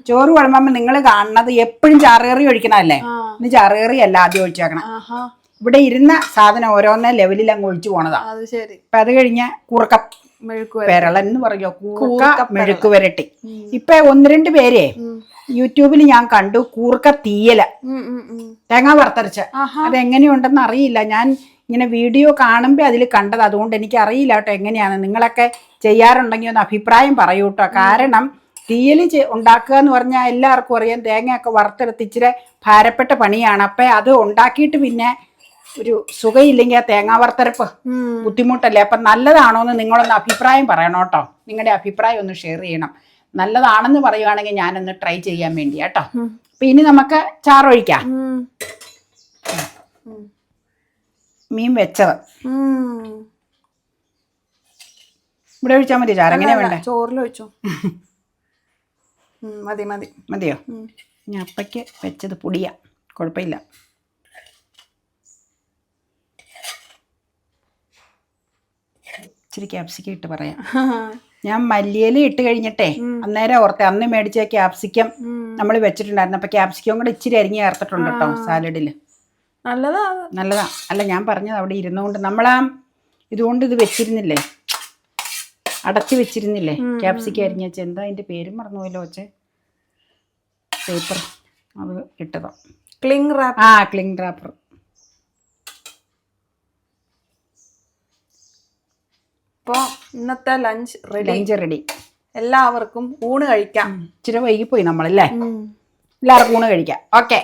ചോറ് വിളമ്പുമ്പോ നിങ്ങൾ കാണുന്നത് എപ്പോഴും ചാറുകറി ഒഴിക്കണല്ലേ? ഇന്ന് ചാറുകറി അല്ല ആദ്യം ഒഴിച്ചേക്കണം. ഇവിടെ ഇരുന്ന സാധനം ഓരോന്നേ ലെവലിൽ അങ്ങ് ഒഴിച്ചു പോണതാ. അപ്പൊ അത് കഴിഞ്ഞ കൂർക്ക പെരളൻ എന്ന് പറയോ, കൂർക്ക മെഴുക്ക് വരട്ടി. ഇപ്പൊ 1-2 പേരെ യൂട്യൂബിൽ ഞാൻ കണ്ടു കൂർക്ക തീയല തേങ്ങ വറുത്തരച്ച. അതെങ്ങനെയുണ്ടെന്ന് അറിയില്ല. ഞാൻ ഇങ്ങനെ വീഡിയോ കാണുമ്പോ അതിൽ കണ്ടത്. അതുകൊണ്ട് എനിക്ക് അറിയില്ല കേട്ടോ എങ്ങനെയാണ്. നിങ്ങളൊക്കെ ചെയ്യാറുണ്ടെങ്കിൽ ഒന്ന് അഭിപ്രായം പറയൂ കേട്ടോ. കാരണം തീയൽ ഉണ്ടാക്കുക എന്ന് പറഞ്ഞാൽ എല്ലാവർക്കും അറിയാം, തേങ്ങയൊക്കെ വറുത്തെടുത്ത് ഇച്ചിരി ഭാരപ്പെട്ട പണിയാണ്. അപ്പം അത് ഉണ്ടാക്കിയിട്ട് പിന്നെ ഒരു സുഖമില്ലെങ്കിൽ ആ തേങ്ങാ വറുത്തരപ്പ് ബുദ്ധിമുട്ടല്ലേ. അപ്പം നല്ലതാണോ എന്ന് നിങ്ങളൊന്ന് അഭിപ്രായം പറയണം കേട്ടോ. നിങ്ങളുടെ അഭിപ്രായം ഒന്ന് ഷെയർ ചെയ്യണം. നല്ലതാണെന്ന് പറയുകയാണെങ്കിൽ ഞാനൊന്ന് ട്രൈ ചെയ്യാൻ വേണ്ടി കേട്ടോ. അപ്പം ഇനി നമുക്ക് ചാറൊഴിക്കാം. മീൻ വെച്ചത് ഇവിടെ ഒഴിച്ചാൽ മതി. ചാറ് എങ്ങനെയാ വേണ്ടേ? ചോറിലൊഴിച്ചോ? മതിയോ? ഞാൻ അപ്പയ്ക്ക് വെച്ചത് പൊടിയാ, കുഴപ്പമില്ല. ഇച്ചിരി ക്യാപ്സിക്കം ഇട്ട് പറയാം. ഞാൻ മല്ലിയില ഇട്ട് കഴിഞ്ഞിട്ടേ അന്നേരം ഓർത്തെ അന്ന് മേടിച്ച ക്യാപ്സിക്കം നമ്മൾ വെച്ചിട്ടുണ്ടായിരുന്നു. അപ്പൊ ക്യാപ്സിക്കം കൂടെ ഇച്ചിരി അരിഞ്ഞ് ചേർത്തിട്ടുണ്ട് കേട്ടോ സാലഡില്. നല്ലതാ. അല്ല ഞാൻ പറഞ്ഞത് അവിടെ ഇരുന്നുകൊണ്ട് നമ്മളാ ഇതുകൊണ്ട് ഇത് വെച്ചിരുന്നില്ലേ, അടച്ചു വെച്ചിരുന്നില്ലേ ക്യാപ്സിക്കം അരിഞ്ഞ വെച്ച്. എന്താ അതിന്റെ പേരും മറന്നുപോയല്ലോ വെച്ച്. പേപ്പർ അത് ഇട്ടതോ, ക്ലിംഗ് റാപ്പർ. Cling wrapper. അപ്പോൾ ഇന്നത്തെ ലഞ്ച് റെഡി. എല്ലാവർക്കും ഊണ് കഴിക്കാം. ഇച്ചിരി വൈകിപ്പോയി നമ്മളല്ലേ. എല്ലാവർക്കും ഊണ് കഴിക്കാം. ഓക്കെ.